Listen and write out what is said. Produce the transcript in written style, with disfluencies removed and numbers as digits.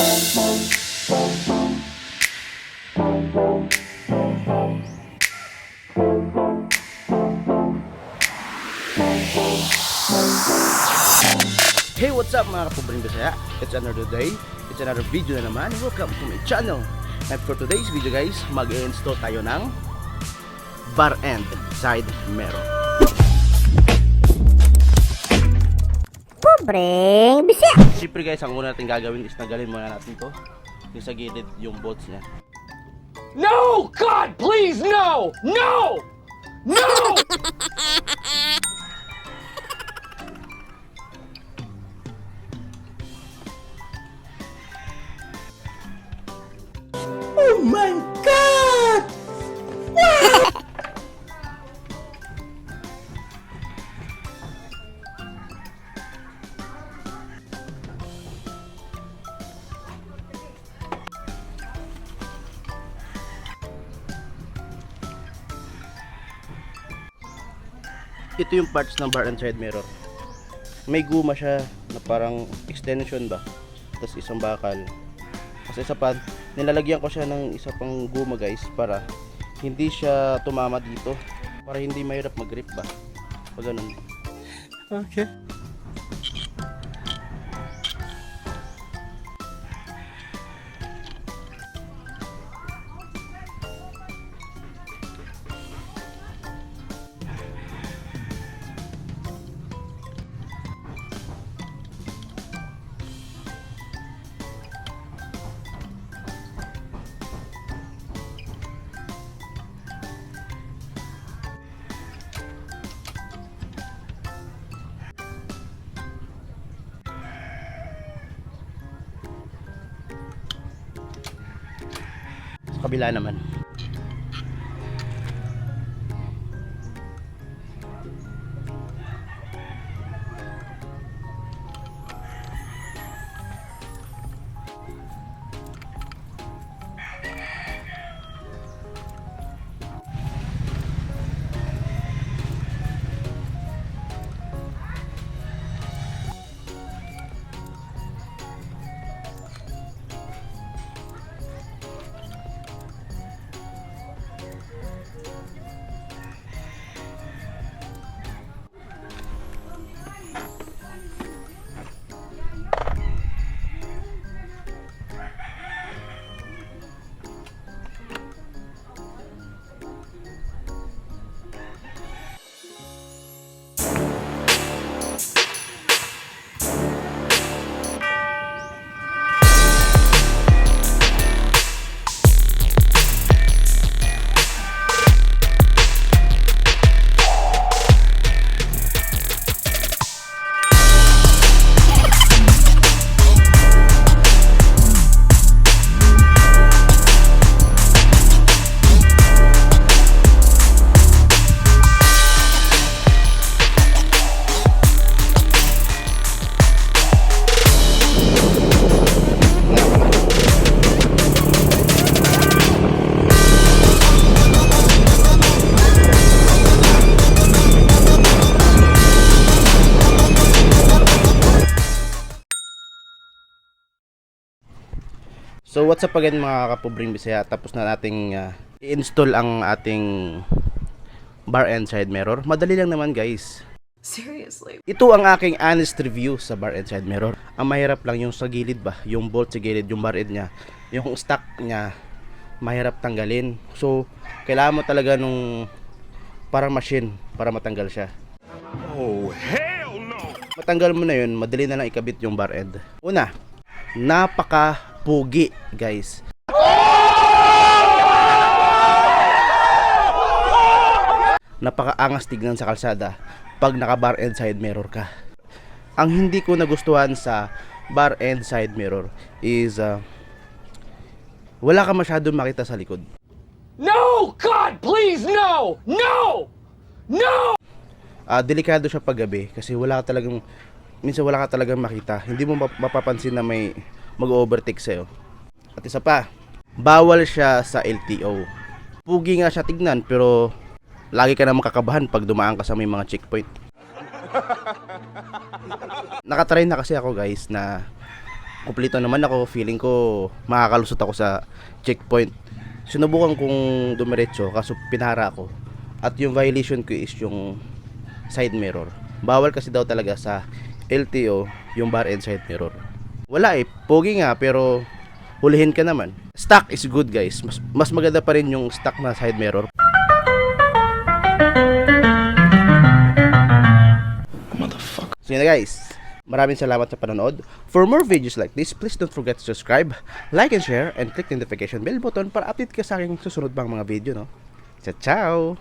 Hey, what's up mga kapobring Bisaya? It's another day, it's another video na naman. Welcome to my channel. And for today's video guys, mag-install tayo ng bar end side mirror. Pobreng Bisaya! Siyempre guys, ang una natin gagawin is tanggalin muna natin to yung sa gilid, yung bolts niya. No! God, please, no! No! No! Oh my God! Ito yung parts ng bar and side mirror. May guma siya na parang extension ba? Tapos isang bakal. Kasi isa pa, nilalagyan ko siya ng isa pang guma guys para hindi siya tumama dito. Para hindi mahirap mag-grip ba? Pag ganun. Okay. Sa kabila naman. So what's up again mga kapobring Bisaya, tapos na nating i-install ang ating bar and side mirror. Madali lang naman guys. Seriously? Ito ang aking honest review sa bar and side mirror. Ang mahirap lang yung sa gilid ba, yung bolt sa gilid, yung bar end niya, yung stock niya, mahirap tanggalin. So kailangan mo talaga nung parang machine para matanggal siya. Oh, hell no! Matanggal mo na yun, madali na lang ikabit yung bar end. Una, napaka-pugi guys. Napaka-angas tignan sa kalsada pag naka bar and side mirror ka. Ang hindi ko nagustuhan sa bar and side mirror is wala ka masyadong makita sa likod. No! God, please, no! No! No! Delikado siya pag gabi kasi minsan wala ka talagang makita. Hindi mo mapapansin na may mag-overtake sa'yo. At isa pa, bawal siya sa LTO. Pugi nga siya tignan pero lagi ka na makakabahan pag dumaan ka sa may mga checkpoint. Nakatry na kasi ako guys na Kumplito naman ako, feeling ko makakalusot ako sa checkpoint. Sinubukan kong dumiretso kaso pinara ako. At yung violation ko is yung side mirror. Bawal kasi daw talaga sa LTO yung bar and side mirror. Wala eh, pogi nga pero hulihin ka naman. Stock is good guys. Mas maganda pa rin yung stock na side mirror. Motherfucker. So yun na guys. Maraming salamat sa panonood. For more videos like this, please don't forget to subscribe, like and share, and click the notification bell button para update ka sa aking susunod pang mga video, no? Ciao!